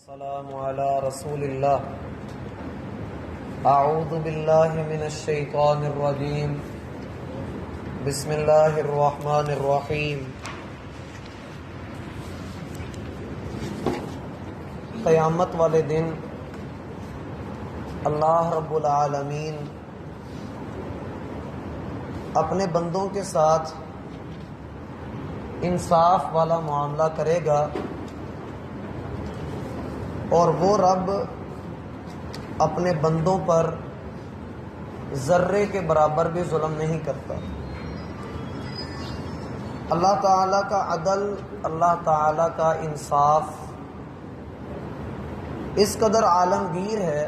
السلام علی رسول اللہ اعوذ باللہ من الشیطان الرجیم بسم اللہ الرحمن الرحیم قیامت والے دن اللہ رب العالمین اپنے بندوں کے ساتھ انصاف والا معاملہ کرے گا، اور وہ رب اپنے بندوں پر ذرے کے برابر بھی ظلم نہیں کرتا۔ اللہ تعالیٰ کا عدل، اللہ تعالیٰ کا انصاف اس قدر عالمگیر ہے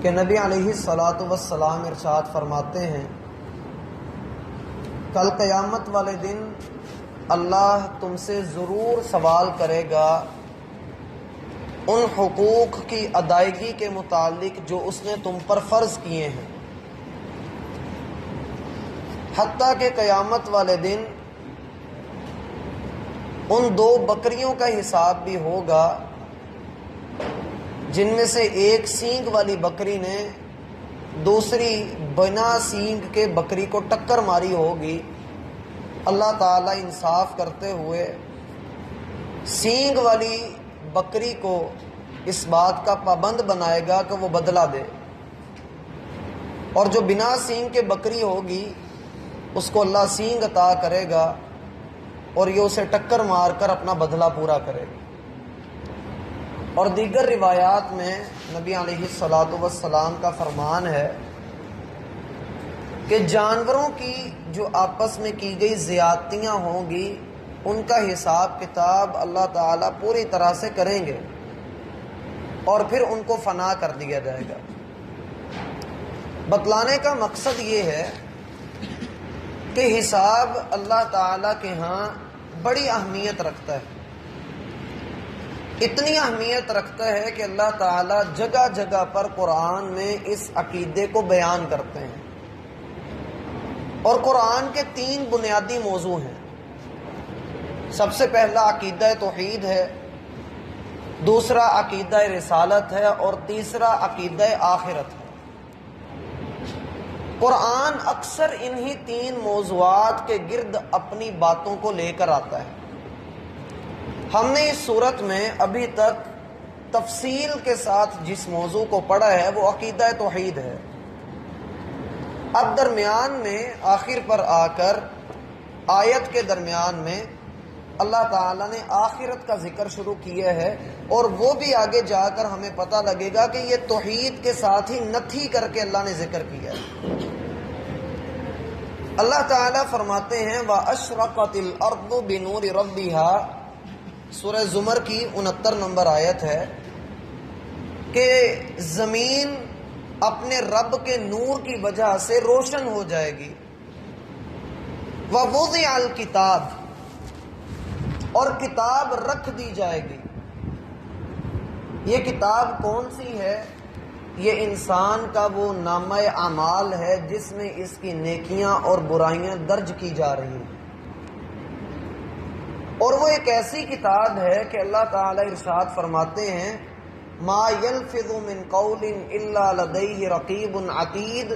کہ نبی علیہ الصلاۃ والسلام ارشاد فرماتے ہیں، کل قیامت والے دن اللہ تم سے ضرور سوال کرے گا ان حقوق کی ادائیگی کے متعلق جو اس نے تم پر فرض کیے ہیں، حتیٰ کہ قیامت والے دن ان 2 بکریوں کا حساب بھی ہوگا جن میں سے ایک سینگ والی بکری نے دوسری بنا سینگ کے بکری کو ٹکر ماری ہوگی۔ اللہ تعالیٰ انصاف کرتے ہوئے سینگ والی بکری کو اس بات کا پابند بنائے گا کہ وہ بدلہ دے، اور جو بنا سینگ کے بکری ہوگی اس کو اللہ سینگ عطا کرے گا اور یہ اسے ٹکر مار کر اپنا بدلہ پورا کرے گا۔ اور دیگر روایات میں نبی علیہ الصلاۃ والسلام کا فرمان ہے کہ جانوروں کی جو آپس میں کی گئی زیادتیاں ہوں گی ان کا حساب کتاب اللہ تعالیٰ پوری طرح سے کریں گے اور پھر ان کو فنا کر دیا جائے گا۔ بتلانے کا مقصد یہ ہے کہ حساب اللہ تعالیٰ کے ہاں بڑی اہمیت رکھتا ہے، اتنی اہمیت رکھتا ہے کہ اللہ تعالیٰ جگہ جگہ پر قرآن میں اس عقیدے کو بیان کرتے ہیں، اور قرآن کے 3 بنیادی موضوع ہیں۔ سب سے پہلا عقیدہ توحید ہے، دوسرا عقیدہ رسالت ہے، اور تیسرا عقیدہ آخرت ہے۔ قرآن اکثر انہی 3 موضوعات کے گرد اپنی باتوں کو لے کر آتا ہے۔ ہم نے اس صورت میں ابھی تک تفصیل کے ساتھ جس موضوع کو پڑھا ہے وہ عقیدہ توحید ہے۔ اب درمیان میں آخر پر آ کر آیت کے درمیان میں اللہ تعالیٰ نے آخرت کا ذکر شروع کیا ہے، اور وہ بھی آگے جا کر ہمیں پتہ لگے گا کہ یہ توحید کے ساتھ ہی نتھی کر کے اللہ نے ذکر کیا ہے۔ اللہ تعالیٰ فرماتے ہیں وَأَشْرَقَتِ الْأَرْضُ بِنُورِ رَبِّهَا، سورہ زمر کی 69 نمبر آیت ہے کہ زمین اپنے رب کے نور کی وجہ سے روشن ہو جائے گی۔ وَوُضِعَ الْكِتَابُ، اور کتاب رکھ دی جائے گی۔ یہ کتاب کون سی ہے؟ یہ انسان کا وہ نامہ اعمال ہے جس میں اس کی نیکیاں اور برائیاں درج کی جا رہی ہیں، اور وہ ایک ایسی کتاب ہے کہ اللہ تعالی ارشاد فرماتے ہیں ما یلفظ من قول الا لدیہ رقیب عتید،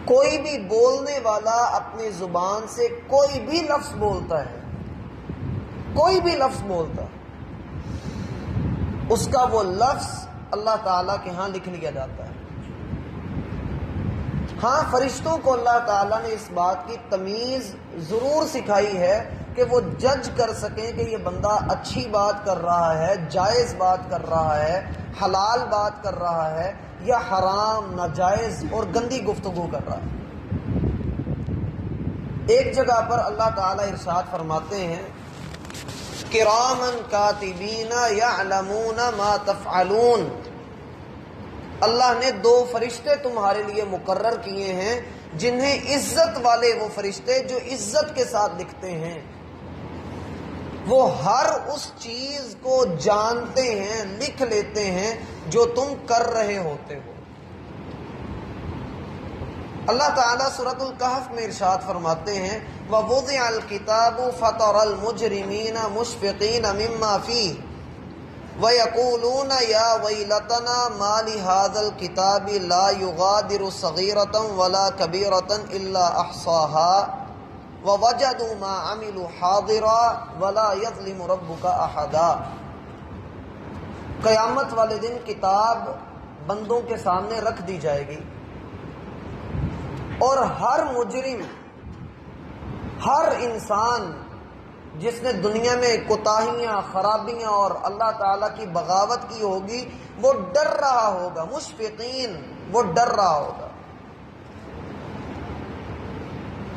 کوئی بھی بولنے والا اپنی زبان سے کوئی بھی لفظ بولتا ہے، کوئی بھی لفظ بولتا ہے، اس کا وہ لفظ اللہ تعالیٰ کے ہاں لکھ لیا جاتا ہے۔ ہاں، فرشتوں کو اللہ تعالیٰ نے اس بات کی تمیز ضرور سکھائی ہے کہ وہ جج کر سکیں کہ یہ بندہ اچھی بات کر رہا ہے، جائز بات کر رہا ہے، حلال بات کر رہا ہے، یا حرام، ناجائز اور گندی گفتگو کر رہا ہے۔ ایک جگہ پر اللہ تعالیٰ ارشاد فرماتے ہیں کرامن کاتبین یعلمون ما تفعلون، اللہ نے 2 فرشتے تمہارے لیے مقرر کیے ہیں جنہیں عزت والے وہ فرشتے جو عزت کے ساتھ لکھتے ہیں، وہ ہر اس چیز کو جانتے ہیں، لکھ لیتے ہیں جو تم کر رہے ہوتے ہو۔ اللہ تعالیٰ سورۃ الکہف میں ارشاد فرماتے ہیں وَوُضِعَ الْكِتَابُ فَتَرَى الْمُجْرِمِينَ مُشْفِقِينَ مِمَّا فِيهِ وَيَقُولُونَ يَا وَيْلَتَنَا مَا لِهَذَا الْكِتَابِ لَا يُغَادِرُ صَغِيرَةً وَلَا كَبِيرَةً إِلَّا أَحْصَاهَا وَوَجَدُوا مَا عَمِلُوا حَاضِرًا وَلَا يَظْلِمُ رَبُّكَ أَحَدًا۔ قیامت والے دن کتاب بندوں کے سامنے رکھ دی جائے گی اور ہر مجرم، ہر انسان جس نے دنیا میں کوتاہیاں، خرابیاں اور اللہ تعالیٰ کی بغاوت کی ہوگی، وہ ڈر رہا ہوگا، مشفقین، وہ ڈر رہا ہوگا،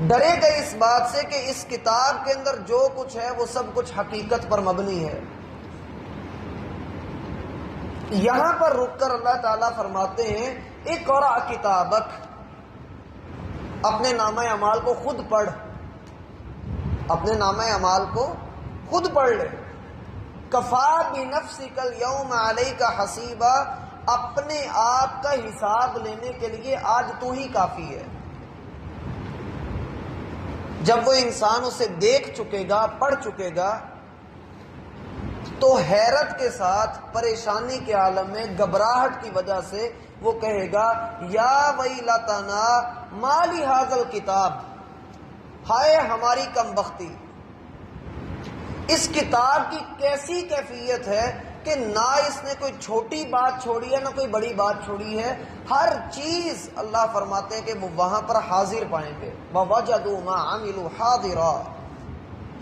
ڈرے گا اس بات سے کہ اس کتاب کے اندر جو کچھ ہے وہ سب کچھ حقیقت پر مبنی ہے۔ یہاں پر رک کر اللہ تعالیٰ فرماتے ہیں اقرأ کتابک، اپنے نامہ اعمال کو خود پڑھ، اپنے نامہ اعمال کو خود پڑھ لے۔ کفا بنفسک اليوم علیک حسیبا، اپنے آپ کا حساب لینے کے لیے آج تو ہی کافی ہے۔ جب وہ انسان اسے دیکھ چکے گا، پڑھ چکے گا، تو حیرت کے ساتھ، پریشانی کے عالم میں، گھبراہٹ کی وجہ سے وہ کہے گا یا ویلتنا ما لہذا الکتاب، ہائے ہماری کم بختی، اس کتاب کی کیسی کیفیت ہے کہ نہ اس نے کوئی چھوٹی بات چھوڑی ہے، نہ کوئی بڑی بات چھوڑی ہے، ہر چیز اللہ فرماتے ہیں کہ وہ وہاں پر حاضر پائیں گے۔ وَوَجَدُوا مَا عَمِلُوا حَاضِرًا،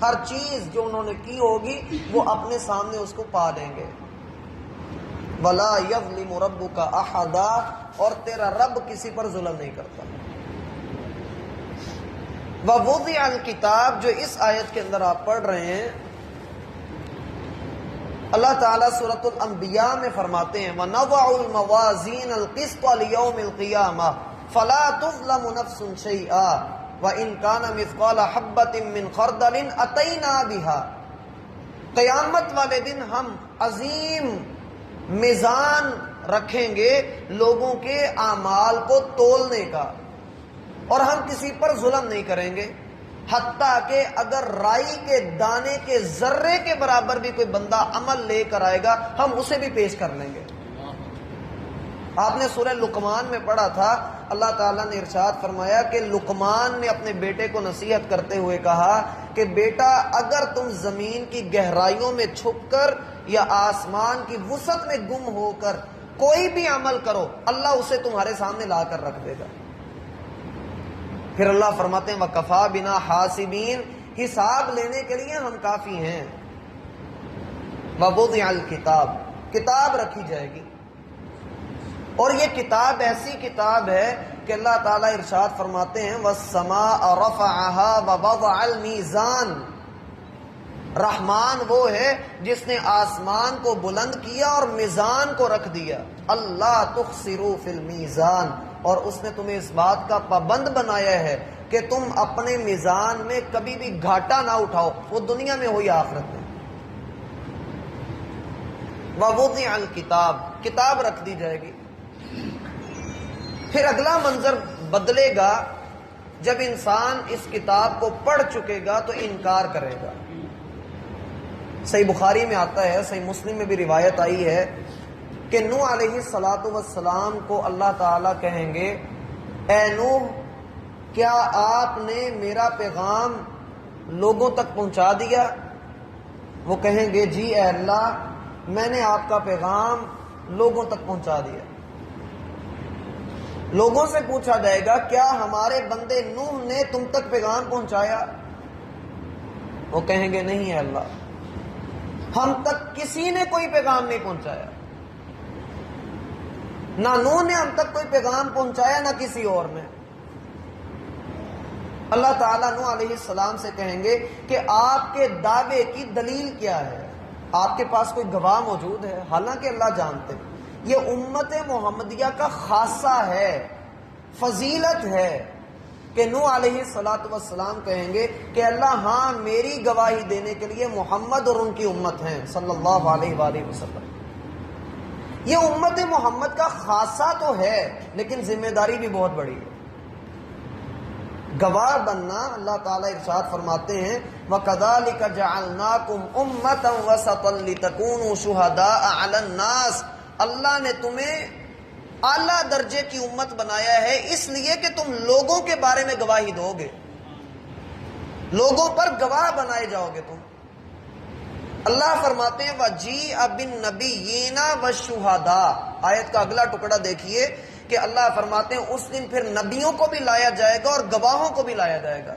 ہر چیز جو انہوں نے کی ہوگی وہ اپنے سامنے اس کو پا لیں گے۔ وَلَا يَظْلِمُ رَبُّكَ أَحَدًا، اور تیرا رب کسی پر ظلم نہیں کرتا۔ وَوُضِعَ الْكِتاب، جو اس آیت کے اندر آپ پڑھ رہے ہیں، اللہ تعالیٰ سورۃ الانبیاء میں فرماتے ہیں وَنَضَعُ الْمَوَازِينَ الْقِسْطَ لِيَوْمِ الْقِيَامَةِ فَلَا تُظْلَمُ نَفْسٌ شَيْئًا وَإِنْ كَانَ مِثْقَالَ حَبَّةٍ مِّنْ خَرْدَلٍ أَتَيْنَا بِهَا۔ قیامت والے دن ہم عظیم میزان رکھیں گے لوگوں کے اعمال کو تولنے کا، اور ہم کسی پر ظلم نہیں کریں گے، حتیٰ کہ اگر رائی کے دانے کے ذرے کے برابر بھی کوئی بندہ عمل لے کر آئے گا ہم اسے بھی پیش کر لیں گے۔ آپ نے سورہ لقمان میں پڑھا تھا، اللہ تعالیٰ نے ارشاد فرمایا کہ لقمان نے اپنے بیٹے کو نصیحت کرتے ہوئے کہا کہ بیٹا اگر تم زمین کی گہرائیوں میں چھپ کر یا آسمان کی وسعت میں گم ہو کر کوئی بھی عمل کرو، اللہ اسے تمہارے سامنے لا کر رکھ دے گا۔ پھر اللہ فرماتے ہیں وَكَفَى بِنَا حَاسِبِينَ، حساب لینے کے لیے ہم کافی ہیں۔ وَوُضِعَ الْكِتاب، کتاب رکھی جائے گی، اور یہ کتاب ایسی کتاب ہے کہ اللہ تعالیٰ ارشاد فرماتے ہیں وَالسَّمَاءَ رَفَعَهَا وَوَضَعَ الْمِيزَانَ، رحمان وہ ہے جس نے آسمان کو بلند کیا اور میزان کو رکھ دیا۔ اللہ تخسروا فی المیزان، اور اس نے تمہیں اس بات کا پابند بنایا ہے کہ تم اپنے میزان میں کبھی بھی گھاٹا نہ اٹھاؤ، وہ دنیا میں ہو یا آخرت میں۔ وَوُضِعَ الْكِتاب، کتاب رکھ دی جائے گی۔ پھر اگلا منظر بدلے گا، جب انسان اس کتاب کو پڑھ چکے گا تو انکار کرے گا۔ صحیح بخاری میں آتا ہے، صحیح مسلم میں بھی روایت آئی ہے کہ نوح علیہ السلام کو اللہ تعالیٰ کہیں گے اے نوح، کیا آپ نے میرا پیغام لوگوں تک پہنچا دیا؟ وہ کہیں گے جی اے اللہ، میں نے آپ کا پیغام لوگوں تک پہنچا دیا۔ لوگوں سے پوچھا جائے گا کیا ہمارے بندے نوح نے تم تک پیغام پہنچایا؟ وہ کہیں گے نہیں اے اللہ، ہم تک کسی نے کوئی پیغام نہیں پہنچایا، نہ نوح نے ہم تک کوئی پیغام پہنچایا نہ کسی اور نے۔ اللہ تعالیٰ نوح علیہ السلام سے کہیں گے کہ آپ کے دعوے کی دلیل کیا ہے، آپ کے پاس کوئی گواہ موجود ہے؟ حالانکہ اللہ جانتے ہیں یہ امت محمدیہ کا خاصہ ہے، فضیلت ہے کہ نوح علیہ السلام کہیں گے کہ اللہ ہاں میری گواہی دینے کے لیے محمد اور ان کی امت ہیں صلی اللہ علیہ وآلہ وسلم۔ یہ امت محمد کا خاصہ تو ہے لیکن ذمہ داری بھی بہت بڑی ہے۔ گواہ بننا، اللہ تعالیٰ ارشاد فرماتے ہیں وَكَذَلِكَ جَعَلْنَاكُمْ أُمَّةً وَسَطًا لِتَكُونُوا شُهَدَاءَ عَلَى النَّاسِ، اللہ نے تمہیں اعلیٰ درجے کی امت بنایا ہے اس لیے کہ تم لوگوں کے بارے میں گواہی دو گے، لوگوں پر گواہ بنائے جاؤ گے تم۔ اللہ فرماتے ہیں وَجِيءَ بِالنَّبِيِّينَ وَالشُّهَدَاءِ، آیت کا اگلا ٹکڑا دیکھیے کہ اللہ فرماتے ہیں اس دن پھر نبیوں کو بھی لایا جائے گا اور گواہوں کو بھی لایا جائے گا۔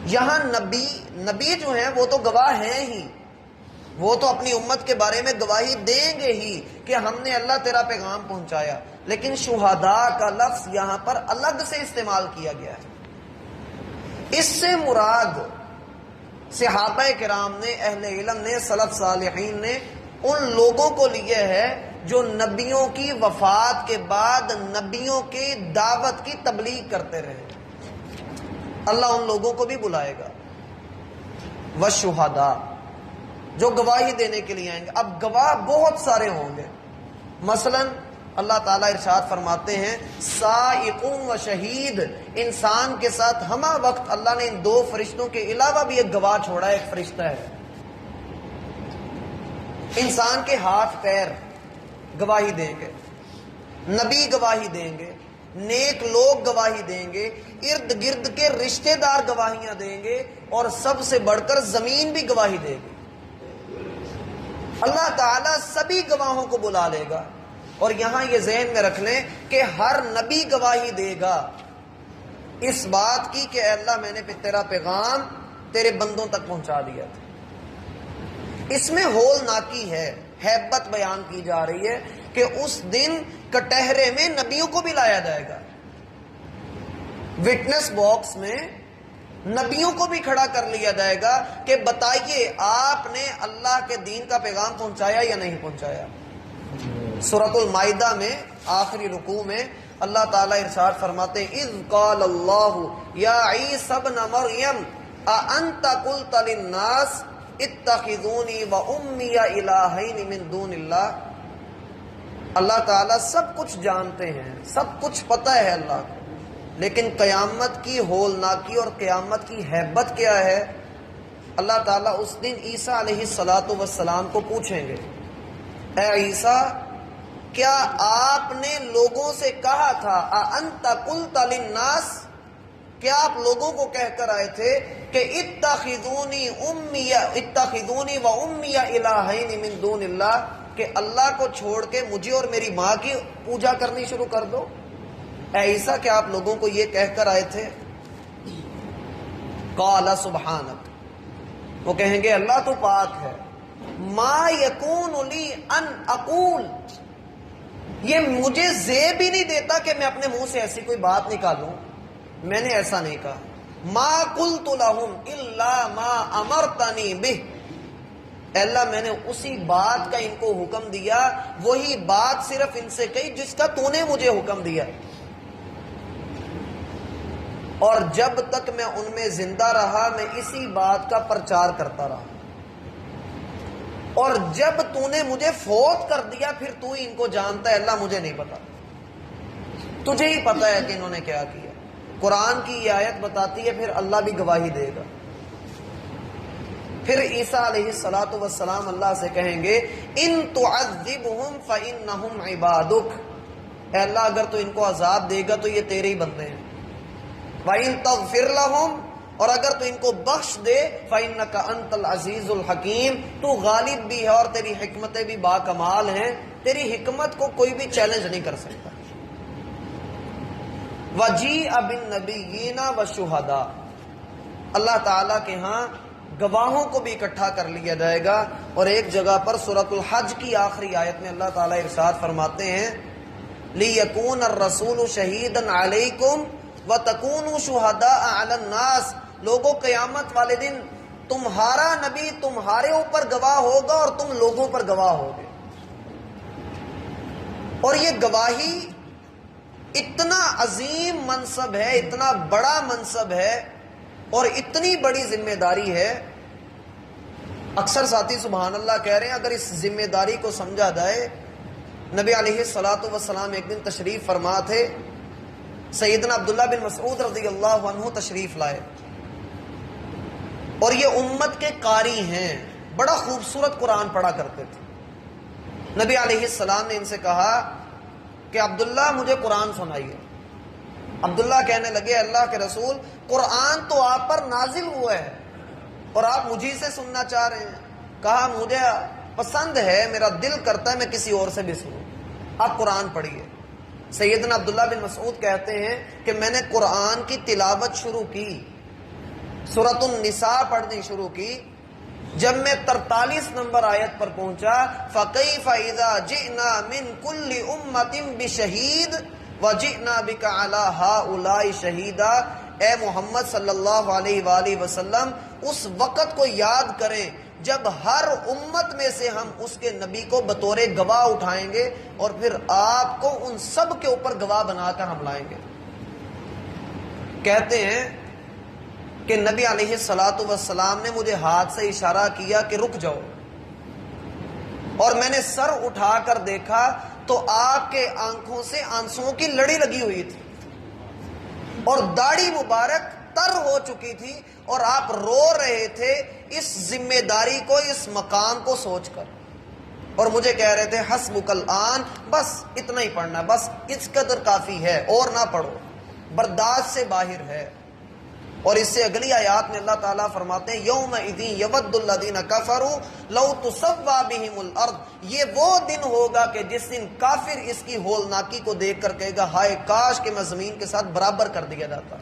یہاں نبی جو ہیں وہ تو گواہ ہیں ہی، وہ تو اپنی امت کے بارے میں گواہی دیں گے ہی کہ ہم نے اللہ تیرا پیغام پہنچایا، لیکن شہداء کا لفظ یہاں پر الگ سے استعمال کیا گیا ہے۔ اس سے مراد صحابہ کرام نے، اہل علم نے، سلف صالحین نے ان لوگوں کو لیے ہے جو نبیوں کی وفات کے بعد نبیوں کی دعوت کی تبلیغ کرتے رہے۔ اللہ ان لوگوں کو بھی بلائے گا، والشہداء، جو گواہی دینے کے لیے آئیں گے۔ اب گواہ بہت سارے ہوں گے، مثلا اللہ تعالیٰ ارشاد فرماتے ہیں سائق و شہید، انسان کے ساتھ ہمہ وقت اللہ نے ان دو فرشتوں کے علاوہ بھی ایک گواہ چھوڑا ہے، ایک فرشتہ ہے۔ انسان کے ہاتھ پیر گواہی دیں گے، نبی گواہی دیں گے، نیک لوگ گواہی دیں گے، ارد گرد کے رشتہ دار گواہیاں دیں گے، اور سب سے بڑھ کر زمین بھی گواہی دے گی۔ اللہ تعالیٰ سبھی گواہوں کو بلا لے گا، اور یہاں یہ ذہن میں رکھ لیں کہ ہر نبی گواہی دے گا اس بات کی کہ اے اللہ میں نے تیرا پیغام تیرے بندوں تک پہنچا دیا تھا۔ اس میں ہولناکی ہے، ہیبت بیان کی جا رہی ہے کہ اس دن کٹہرے میں نبیوں کو بھی لایا جائے گا، وٹنس باکس میں نبیوں کو بھی کھڑا کر لیا جائے گا کہ بتائیے آپ نے اللہ کے دین کا پیغام پہنچایا یا نہیں پہنچایا۔ سورۃ المائدہ میں آخری رکوع میں اللہ تعالیٰ ارشاد فرماتے ہیں اذ قال اللہ یا عیسی ابن مریم اانت قلت للناس اتخذونی و امی الہین من دون اللہ۔ اللہ تعالیٰ سب کچھ جانتے ہیں، سب کچھ پتہ ہے اللہ کو، لیکن قیامت کی ہولناکی اور قیامت کی ہیبت کیا ہے؟ اللہ تعالیٰ اس دن عیسیٰ علیہ السلام کو پوچھیں گے اے عیسیٰ کیا آپ نے لوگوں سے کہا تھا اَأَنْتَ قُلْتَ لِلنَّاسِ، کیا آپ لوگوں کو کہہ کر آئے تھے کہ اتخذونی و امی الہین من دون اللہ، کہ اللہ کو چھوڑ کے مجھے اور میری ماں کی پوجا کرنی شروع کر دو؟ اے عیسیٰ کیا آپ لوگوں کو یہ کہہ کر آئے تھے؟ قال سبحانک، وہ کہیں گے اللہ تو پاک ہے، ما یکون لی ان اقول، یہ مجھے زیب ہی نہیں دیتا کہ میں اپنے منہ سے ایسی کوئی بات نکالوں، میں نے ایسا نہیں کہا۔ ما قلت لہم الا ما امرتنی بہ، اے اللہ میں نے اسی بات کا ان کو حکم دیا، وہی بات صرف ان سے کہی جس کا تو نے مجھے حکم دیا، اور جب تک میں ان میں زندہ رہا میں اسی بات کا پرچار کرتا رہا، اور جب تو نے مجھے فوت کر دیا پھر تو ہی ان کو جانتا ہے، اللہ مجھے نہیں پتا، تجھے ہی پتا ہے کہ انہوں نے کیا کیا۔ قرآن کی یہ آیت بتاتی ہے پھر اللہ بھی گواہی دے گا۔ پھر عیسیٰ علیہ السلام اللہ سے کہیں گے ان تعذبہم فإنہم عبادک، اے اللہ اگر تو ان کو عذاب دے گا تو یہ تیرے ہی بندے ہیں، وَإِن تَغْفِرْ لَهُمْ، اور اگر تو ان کو بخش دے فَإِنَّكَ أَنْتَ الْعَزِيزُ الْحَكِيمُ، تو غالب بھی ہے اور تیری حکمتیں بھی با کمال ہیں، تیری حکمت کو کوئی بھی چیلنج نہیں کر سکتا۔ وَجِيءَ بِالنَّبِيِّينَ وَالشُّهَدَاءِ، اللہ تعالیٰ کے ہاں گواہوں کو بھی اکٹھا کر لیا جائے گا۔ اور ایک جگہ پر سورۃ الحج کی آخری آیت میں اللہ تعالیٰ ارشاد فرماتے ہیں لِيَكُونَ الرَّسُولُ شَهِيدًا عَلَيْكُمْ وَتَكُونُوا شُهَدَاءَ عَلَى النَّاسِ، لوگوں قیامت والے دن تمہارا نبی تمہارے اوپر گواہ ہوگا اور تم لوگوں پر گواہ ہوگے۔ اور یہ گواہی اتنا عظیم منصب ہے، اتنا بڑا منصب ہے اور اتنی بڑی ذمہ داری ہے، اکثر ساتھی سبحان اللہ کہہ رہے ہیں اگر اس ذمہ داری کو سمجھا جائے۔ نبی علیہ الصلوۃ والسلام ایک دن تشریف فرما تھے، سیدنا عبداللہ بن مسعود رضی اللہ عنہ تشریف لائے اور یہ امت کے قاری ہیں، بڑا خوبصورت قرآن پڑھا کرتے تھے۔ نبی علیہ السلام نے ان سے کہا کہ عبداللہ مجھے قرآن سنائیے۔ عبداللہ کہنے لگے اللہ کے رسول، قرآن تو آپ پر نازل ہوا ہے اور آپ مجھے سے سننا چاہ رہے ہیں۔ کہا مجھے پسند ہے، میرا دل کرتا ہے میں کسی اور سے بھی سنوں، آپ قرآن پڑھیے۔ سیدنا عبداللہ بن مسعود کہتے ہیں کہ میں نے قرآن کی تلاوت شروع کی، سورۃ النساء پڑھنی شروع کی۔ جب میں 43 نمبر آیت پر پہنچا، فَكَيْفَ إِذَا جِئْنَا مِنْ كُلِّ أُمَّةٍ بِشَهِيدٍ وَجِئْنَا بِكَ عَلَى هَؤُلَاءِ شَهِيدًا، اے محمد صلی اللہ علیہ وآلہ وسلم اس وقت کو یاد کریں جب ہر امت میں سے ہم اس کے نبی کو بطور گواہ اٹھائیں گے اور پھر آپ کو ان سب کے اوپر گواہ بنا کر ہم لائیں گے۔ کہتے ہیں کہ نبی علیہ السلام نے مجھے ہاتھ سے اشارہ کیا کہ رک جاؤ، اور میں نے سر اٹھا کر دیکھا تو آپ کے آنکھوں سے آنسوؤں کی لڑی لگی ہوئی تھی اور داڑھی مبارک تر ہو چکی تھی، اور آپ رو رہے تھے اس ذمہ داری کو، اس مقام کو سوچ کر، اور مجھے کہہ رہے تھے حسبک الآن، بس اتنا ہی پڑھنا، بس اس قدر کافی ہے اور نہ پڑھو، برداشت سے باہر ہے۔ اور اس سے اگلی آیات میں اللہ تعالیٰ فرماتے ہیں یومئذ یود الذین کفروا لو تسوی بہم الارض، یہ وہ دن ہوگا کہ جس دن کافر اس کی ہولناکی کو دیکھ کر کہے گا ہائے کاش کہ میں زمین کے ساتھ برابر کر دیا جاتا،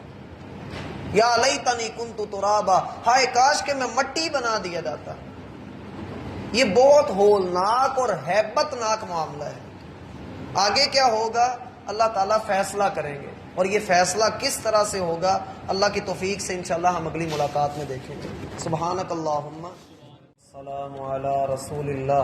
یا لیتنی کنت ترابا، ہائے کاش کہ میں مٹی بنا دیا جاتا۔ یہ بہت ہولناک اور ہیبت ناک معاملہ ہے۔ آگے کیا ہوگا اللہ تعالیٰ فیصلہ کریں گے، اور یہ فیصلہ کس طرح سے ہوگا اللہ کی توفیق سے انشاءاللہ ہم اگلی ملاقات میں دیکھیں گے۔ سبحانک اللہم، السلام علی رسول اللہ۔